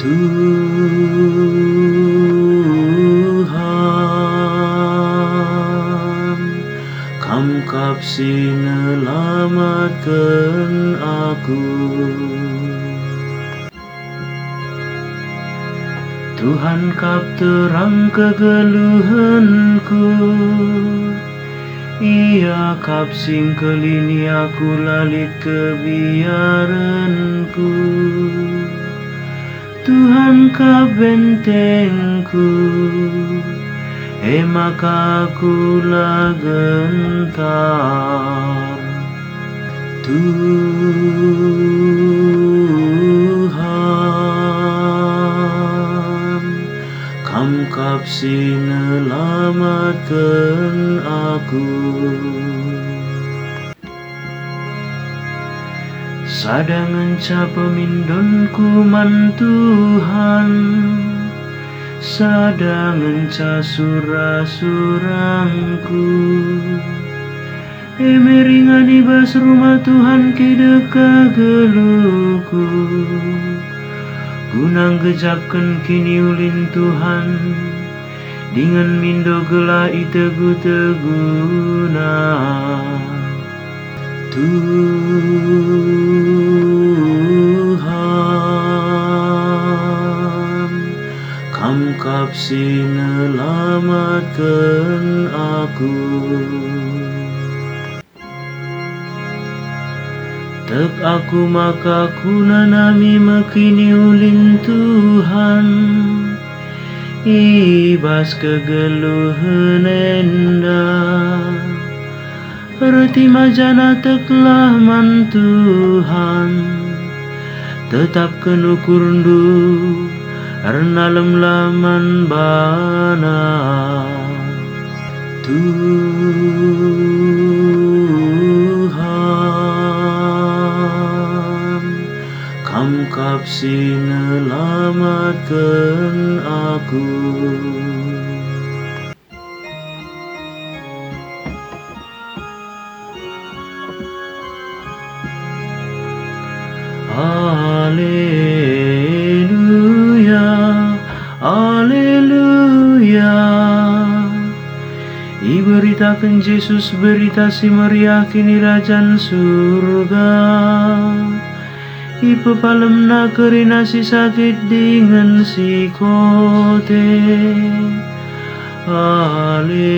Tuhan, Kam kapsi nyelamatkan aku. Tuhan kap terang kegeluhanku, Ia kap singkelini aku lalit kebiaranku. Tuhan kap bentengku, maka aku gentar. Tuhan, Kam kapsi nyelamatkan aku. Sadangan ca pemindonku man Tuhan, sadangan ca surang-surangku. Meringan ibas rumah Tuhan kedeka geluku. Gunang gejapkan kini ulin Tuhan, dengan mindo gela itegu-teguna. Tuhan, Kam kapsi nyelamatkan aku. Tek aku maka ku nanami mekini ulin Tuhan, ibas kegeluhan enda. Reti majana teklah man Tuhan, tetap kenukurndu arnalem laman bana. Tuhan, Kam kapsi nyelamatkan aku. Haleluya, haleluya. Iberitakan Yesus berita si Maria kini rajan surga. Ipepalem nakerina si sakit dengan si kote. Haleluya.